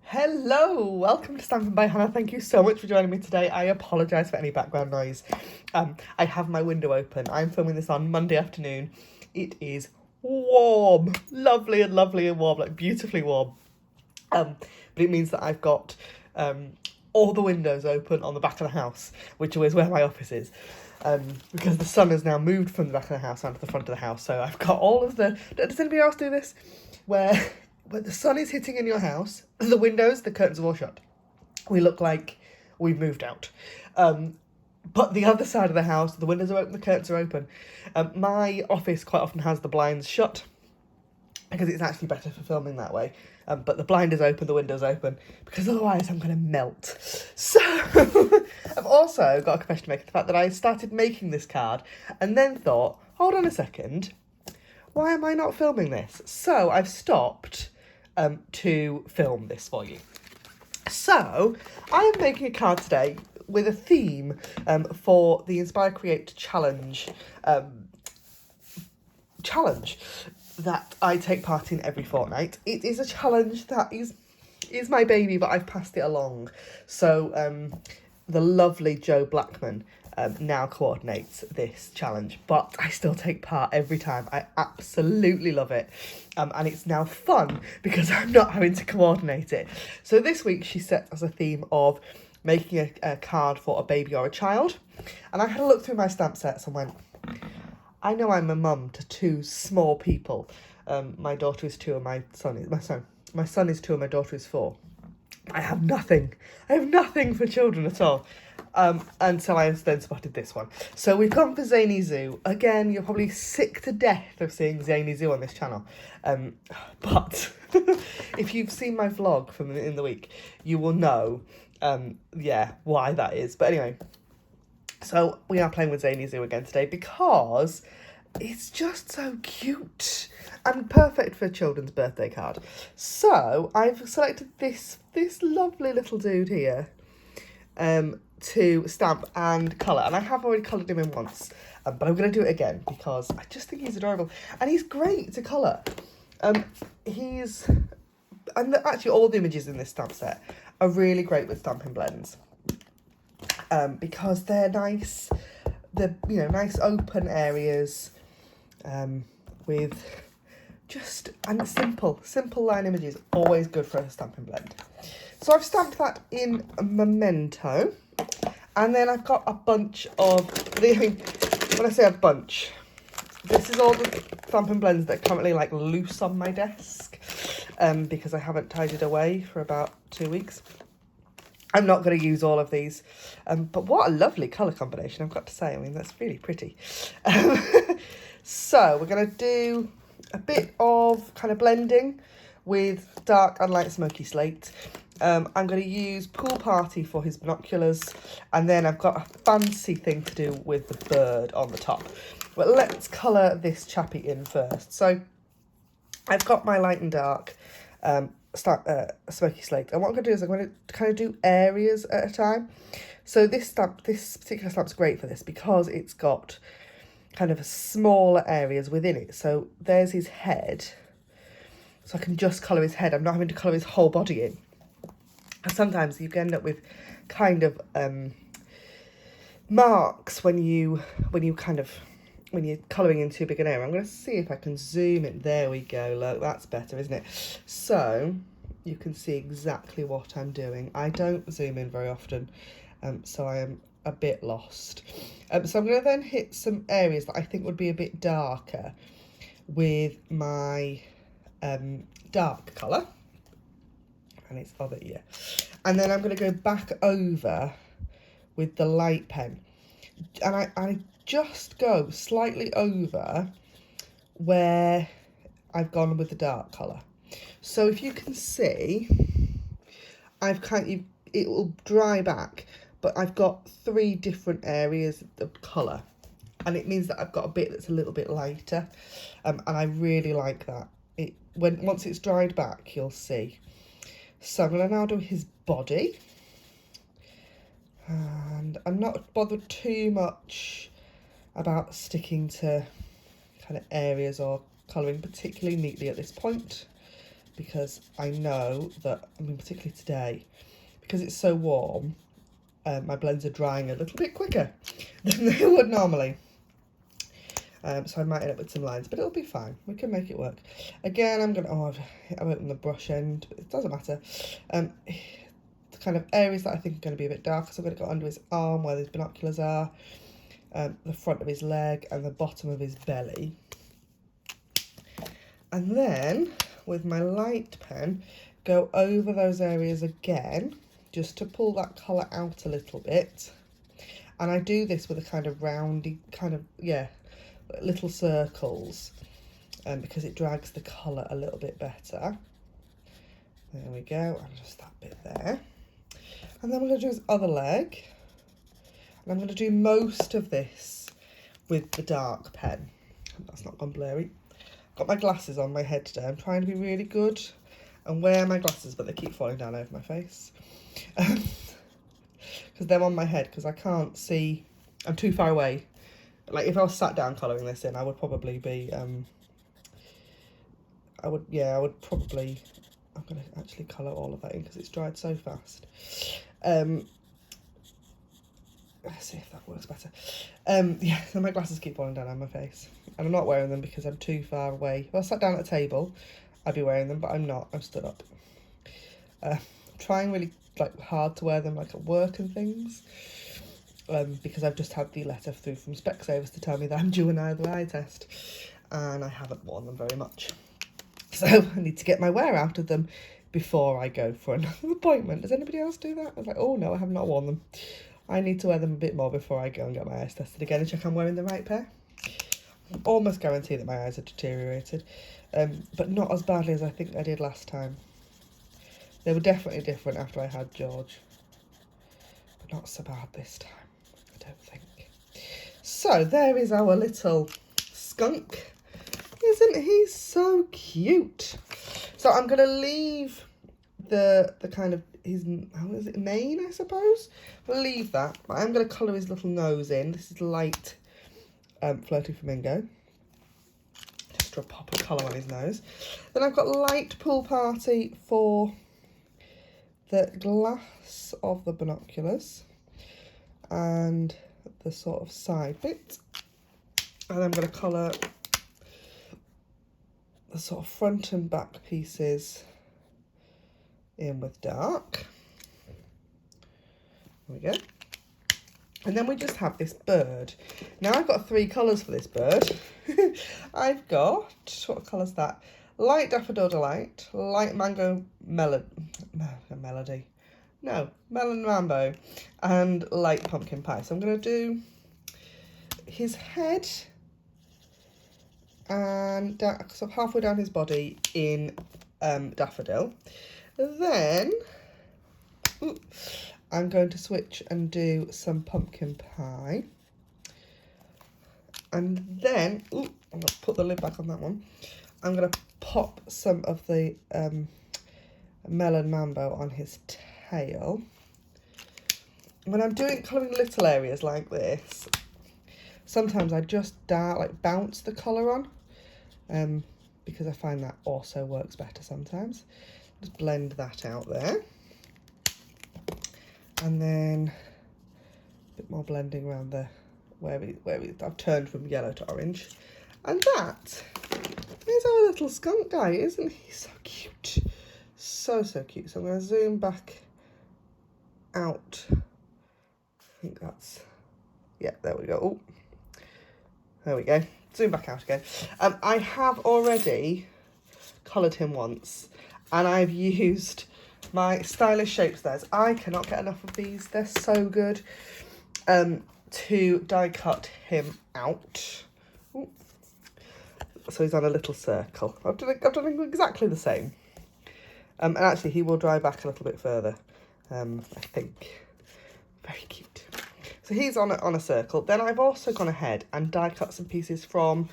Hello, welcome to Stampin' by Hannah. Thank you so much for joining me today. I apologise for any background noise. I have my window open. I'm filming this on Monday afternoon. It is warm, lovely and warm, like beautifully warm. But it means that I've got all the windows open on the back of the house, which is where my office is. Because the sun has now moved from the back of the house onto the front of the house. So I've got all of the... Does anybody else do this? Where the sun is hitting in your house, the windows, the curtains are all shut. We look like we've moved out. But the other side of the house, the windows are open, the curtains are open. My office quite often has the blinds shut because it's actually better for filming that way. But the blind is open, the window's open, because otherwise I'm going to melt. So I've also got a confession to make, the fact that I started making this card and then thought, hold on a second, why am I not filming this? So I've stopped to film this for you. So I am making a card today with a theme for the Inspire.Create.Challenge challenge that I take part in every fortnight. It is a challenge that is my baby, but I've passed it along. So the lovely Jo Blackman now coordinates this challenge, but I still take part every time. I absolutely love it. And it's now fun because I'm not having to coordinate it. So this week she set as a theme of making a card for a baby or a child. And I had a look through my stamp sets and went, I know I'm a mum to two small people. My daughter is 2 and my son is 2 and my daughter is 4. I have nothing for children at all. And so I then spotted this one. So we've gone for Zany Zoo. Again, you're probably sick to death of seeing Zany Zoo on this channel. But if you've seen my vlog from in the week, you will know, why that is. But anyway, so we are playing with Zany Zoo again today because it's just so cute and perfect for a children's birthday card. So I've selected this lovely little dude here to stamp and colour. And I have already coloured him in once, but I'm going to do it again because I just think he's adorable. And he's great to colour. Actually all the images in this stamp set are really great with Stampin' Blends. Because they're nice, nice open areas with and simple line images, always good for a Stampin' Blend. So I've stamped that in Memento, and then I've got a bunch of, when I say a bunch, this is all the Stampin' Blends that are currently loose on my desk, because I haven't tidied away for about 2 weeks. I'm not going to use all of these, but what a lovely colour combination, I've got to say. I mean, that's really pretty. So we're going to do a bit of kind of blending with dark and light smoky slate. I'm going to use Pool Party for his binoculars, and then I've got a fancy thing to do with the bird on the top. But let's colour this chappy in first. So I've got my light and dark smoky slate, and what I'm going to do is I'm going to kind of do areas at a time. So this particular stamp's great for this because it's got kind of smaller areas within it. So there's his head, so I can just colour his head. I'm not having to colour his whole body in. And sometimes you can end up with kind of marks when you're colouring in too big an area. I'm going to see if I can zoom in. There we go. Look, that's better, isn't it? So you can see exactly what I'm doing. I don't zoom in very often, so I am a bit lost. So I'm going to then hit some areas that I think would be a bit darker with my dark colour. And it's over here. And then I'm going to go back over with the light pen. And I just go slightly over where I've gone with the dark colour. So if you can see, it will dry back, but I've got 3 different areas of colour. And it means that I've got a bit that's a little bit lighter. And I really like that. Once it's dried back, you'll see. So I'm going to now do his body. And I'm not bothered too much about sticking to kind of areas or colouring particularly neatly at this point. because I know that, I mean, particularly today, because it's so warm, my blends are drying a little bit quicker than they would normally. So I might end up with some lines, but it'll be fine. We can make it work. Again, I'm going to, I've opened the brush end, but it doesn't matter. The kind of areas that I think are going to be a bit darker, so I'm going to go under his arm where his binoculars are, the front of his leg and the bottom of his belly. And then, with my light pen, go over those areas again, just to pull that colour out a little bit. And I do this with a kind of roundy, kind of, yeah, little circles, because it drags the colour a little bit better. There we go, and just that bit there. And then I'm going to do his other leg. And I'm going to do most of this with the dark pen. That's not gone blurry. Got my glasses on my head today. I'm trying to be really good and wear my glasses, but they keep falling down over my face. Because they're on my head, because I can't see. I'm too far away. Like, if I was sat down colouring this in, I would probably be, I would probably, I'm going to actually colour all of that in because it's dried so fast. Let's see if that works better. Yeah, so my glasses keep falling down on my face. And I'm not wearing them because I'm too far away. If I sat down at a table, I'd be wearing them, but I'm not. I'm stood up. I'm trying really hard to wear them at work and things. Because I've just had the letter through from Specsavers to tell me that I'm due an either eye test, and I haven't worn them very much, so I need to get my wear out of them before I go for another appointment. Does anybody else do that? I was like, oh no, I have not worn them. I need to wear them a bit more before I go and get my eyes tested again and check I'm wearing the right pair. I almost guarantee that my eyes are deteriorated, but not as badly as I think I did last time. They were definitely different after I had George, but not so bad this time, I don't think. So there is our little skunk. Isn't he so cute? So I'm going to leave the kind of his, how is it, mane, I suppose? We'll leave that, but I'm going to colour his little nose in. This is light Floating Flamingo. Just draw a pop of colour on his nose. Then I've got light Pool Party for the glass of the binoculars and the sort of side bit. And I'm going to colour the sort of front and back pieces in with dark. There we go. And then we just have this bird. Now I've got 3 colours for this bird. I've got, what colour's that? Light Daffodil Delight, light Mango Melody. No, Melon Rambo, and light Pumpkin Pie. So I'm going to do his head and so halfway down his body in Daffodil. Then I'm going to switch and do some Pumpkin Pie. And then, I'm going to put the lid back on that one. I'm going to pop some of the Melon Mambo on his tail. When I'm colouring little areas like this, sometimes I just bounce the colour on, because I find that also works better sometimes. Just blend that out there. And then a bit more blending around where I've turned from yellow to orange. And that is our little skunk guy, isn't he so cute? So cute. So I'm going to zoom back out. I think that's, yeah, there we go. Oh, there we go. Zoom back out again. I have already coloured him once, and I've used my Stylish Shapes theirs. I cannot get enough of these. They're so good. To die cut him out. Ooh. So he's on a little circle. I've done exactly the same. And actually he will dry back a little bit further, I think. Very cute. So he's on a circle. Then I've also gone ahead and die cut some pieces from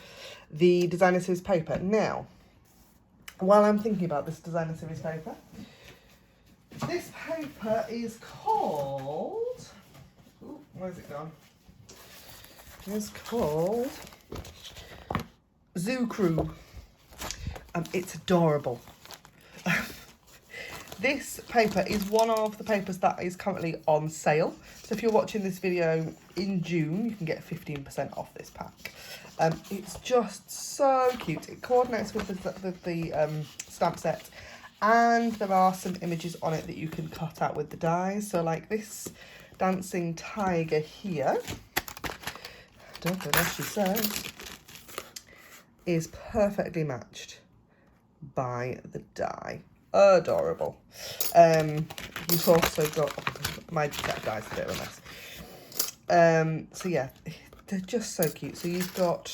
the Designer Series paper. Now, while I'm thinking about this Designer Series paper, this paper is called, ooh, where's it gone? It's called Zoo Crew. It's adorable. This paper is one of the papers that is currently on sale. So if you're watching this video in June, you can get 15% off this pack. It's just so cute. It coordinates with the stamp set, and there are some images on it that you can cut out with the dies. So like this dancing tiger here, she says, is perfectly matched by the die. Adorable. You've also got my set of dies, a bit of a mess. So yeah, they're just so cute. So you've got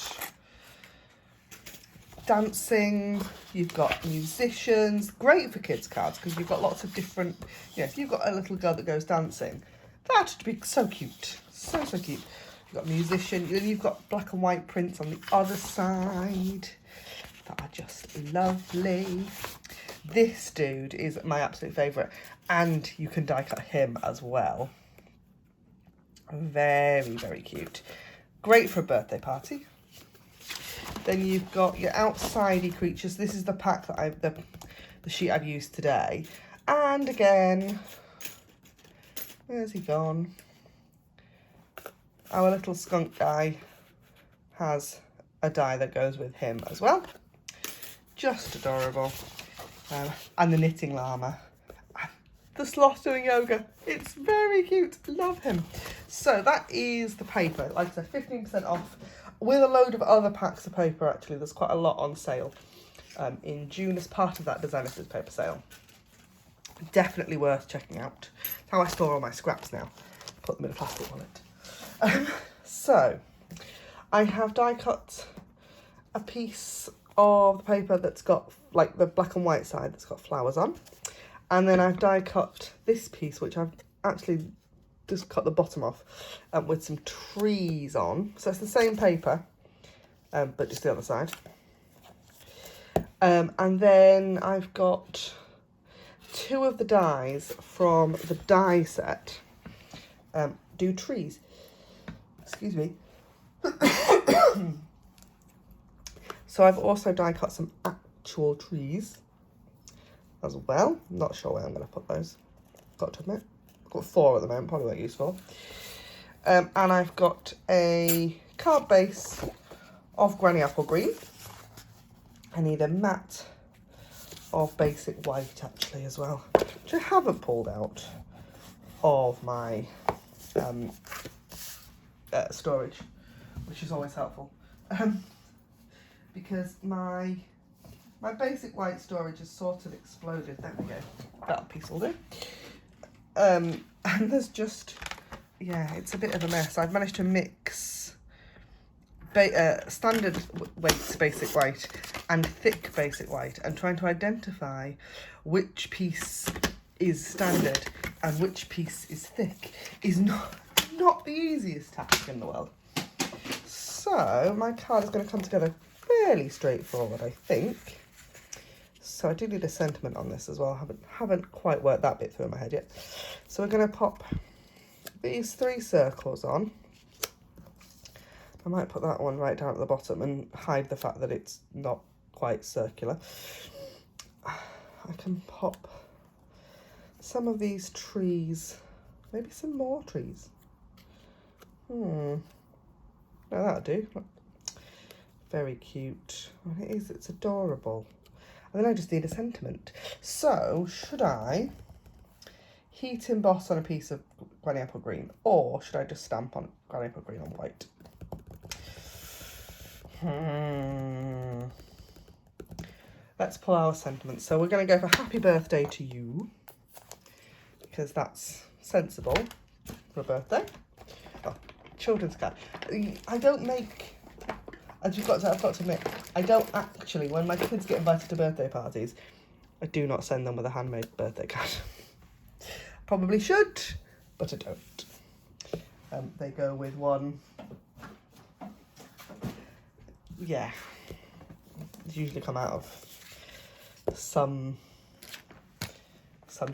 dancing, you've got musicians, great for kids cards because you've got lots of different, if you've got a little girl that goes dancing, that would be so cute, so cute. You've got musician, then you've got black and white prints on the other side that are just lovely. This dude is my absolute favourite, and you can die cut him as well. Very, very cute. Great for a birthday party. Then you've got your outsidey creatures. This is the pack that the sheet I've used today. And again, where's he gone? Our little skunk guy has a die that goes with him as well. Just adorable. And the knitting llama. The sloth doing yoga. It's very cute. Love him. So that is the paper. Like I said, 15% off with a load of other packs of paper. Actually, there's quite a lot on sale in June as part of that Designer Scissors paper sale. Definitely worth checking out. That's how I store all my scraps now. Put them in a plastic wallet. So I have die cut a piece of the paper that's got like the black and white side that's got flowers on. And then I've die cut this piece, which I've actually just cut the bottom off with some trees on. So it's the same paper, but just the other side. And then I've got two of the dies from the die set. Do trees. Excuse me. So I've also die cut some actual trees as well. Not sure where I'm going to put those, got to admit. I've got 4 at the moment, probably not useful. And I've got a card base of Granny Apple Green. I need a mat of basic white actually as well, which I haven't pulled out of my storage, which is always helpful. Because my basic white storage has sort of exploded. There we go. That piece will do. And there's just, it's a bit of a mess. I've managed to mix standard weight basic white and thick basic white, and trying to identify which piece is standard and which piece is thick is not the easiest task in the world. So my card is going to come together fairly straightforward, I think. So I do need a sentiment on this as well. I haven't quite worked that bit through in my head yet. So we're going to pop these 3 circles on. I might put that one right down at the bottom and hide the fact that it's not quite circular. I can pop some of these trees, maybe some more trees. No, that'll do. Very cute. Oh, it is, it's adorable. And then I just need a sentiment. So, should I heat emboss on a piece of Granny Apple Green, or should I just stamp on Granny Apple Green on white? Let's pull our sentiment. So we're going to go for happy birthday to you, because that's sensible for a birthday. Oh, children's card. I don't make... I've got to admit, I don't actually, when my kids get invited to birthday parties, I do not send them with a handmade birthday card. Probably should, but I don't. They go with one, they usually come out of some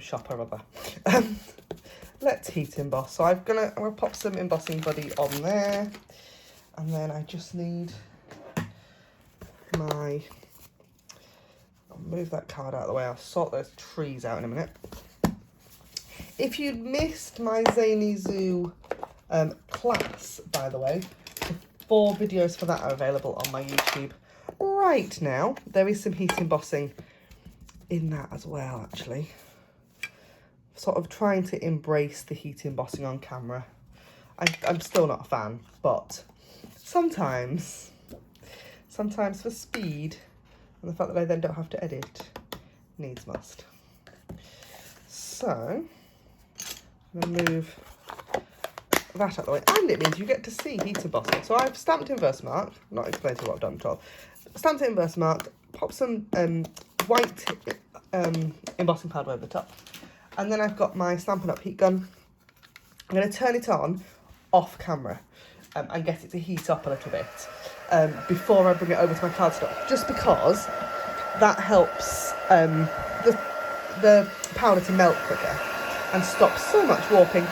shop or other. Let's heat emboss. So I'm gonna pop some embossing buddy on there, and then I just need my move that card out of the way. I'll sort those trees out in a minute. If you'd missed my Zany Zoo class, by the way, the 4 videos for that are available on my YouTube right now. There is some heat embossing in that as well, actually. Sort of trying to embrace the heat embossing on camera. I'm still not a fan, but sometimes for speed and the fact that I then don't have to edit, needs must. So I'm going to move that out of the way, and it means you get to see heat embossing. So I've stamped in Versamark, not explaining to you what I've done at all. Stamped it in Versamark, pop some white embossing powder over the top, and then I've got my Stampin' Up heat gun. I'm going to turn it on off camera and get it to heat up a little bit before I bring it over to my cardstock, just because that helps the powder to melt quicker and stop so much warping.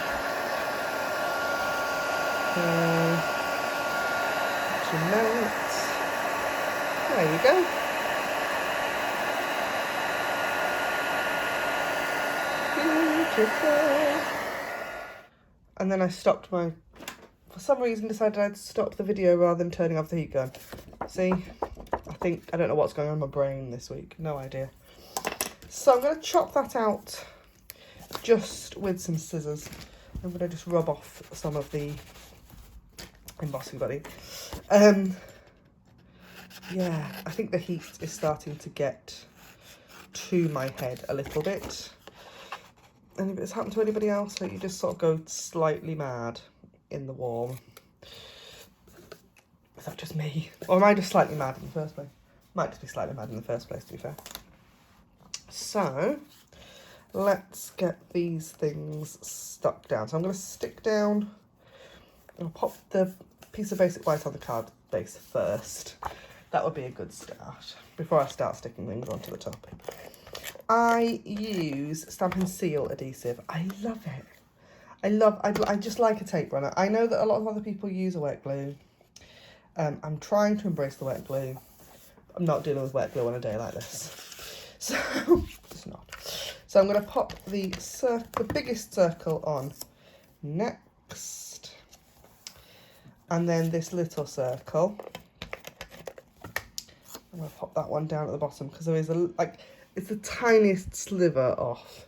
To melt. There you go. Beautiful. And then I stopped for some reason decided I'd stop the video rather than turning off the heat gun. See, I don't know what's going on in my brain this week, no idea. So I'm going to chop that out just with some scissors. I'm going to just rub off some of the embossing buddy. Yeah, I think the heat is starting to get to my head a little bit. And if it's happened to anybody else, so you just sort of go slightly mad in the warm. Is that just me? Or am I just slightly mad in the first place? Might just be slightly mad in the first place, to be fair. So, let's get these things stuck down. So I'm going to stick down, I'll pop the piece of basic white on the card base first. That would be a good start, before I start sticking things onto the top. I use Stampin' Seal adhesive. I love it. I just like a tape runner. I know that a lot of other people use a wet glue. I'm trying to embrace the wet glue. I'm not dealing with wet glue on a day like this. So, it's not. So I'm going to pop the biggest circle on next. And then this little circle. I'm going to pop that one down at the bottom because there is it's the tiniest sliver off.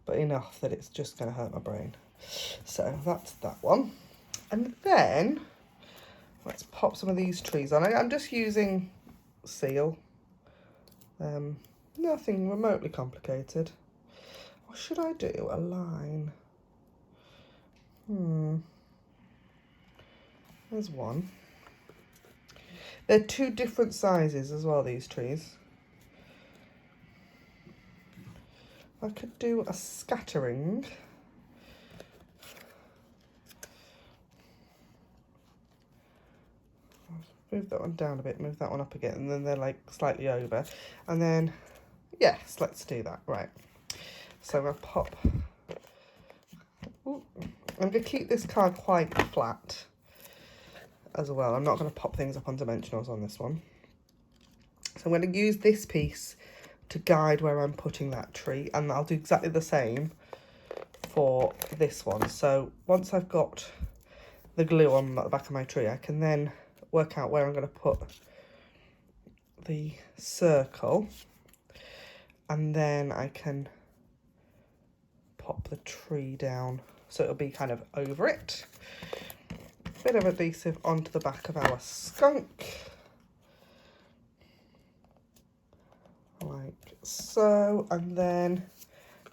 But enough that it's just going to hurt my brain. So that's that one. And then let's pop some of these trees on. I'm just using seal. Nothing remotely complicated. Or should I do a line? There's one. They're 2 different sizes as well, these trees. I could do a scattering. Move that one down a bit, move that one up again, and then they're like slightly over. And then, yes, let's do that. Right. So I'm going to pop. Ooh, I'm going to keep this card quite flat as well. I'm not going to pop things up on dimensionals on this one. So I'm going to use this piece to guide where I'm putting that tree, and I'll do exactly the same for this one. So once I've got the glue on the back of my tree, I can then work out where I'm going to put the circle, and then I can pop the tree down so it'll be kind of over it. Bit of adhesive onto the back of our skunk, like so, and then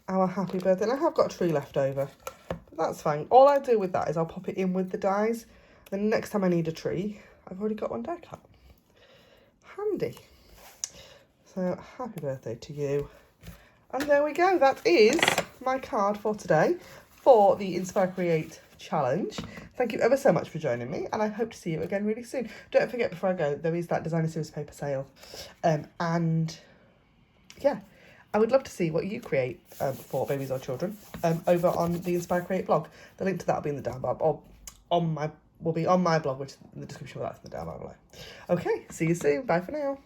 our happy birthday. And I have got a tree left over, but that's fine. All I do with that is I'll pop it in with the dies. Then next time I need a tree, I've already got one die cut. Handy. So happy birthday to you. And there we go. That is my card for today for the Inspire.Create Challenge. Thank you ever so much for joining me, and I hope to see you again really soon. Don't forget, before I go, there is that Designer Series paper sale. And yeah, I would love to see what you create for babies or children over on the Inspire.Create blog. The link to that will be in the down bar, or will be on my blog, which is in the description of that in the down bar below. Okay, see you soon. Bye for now.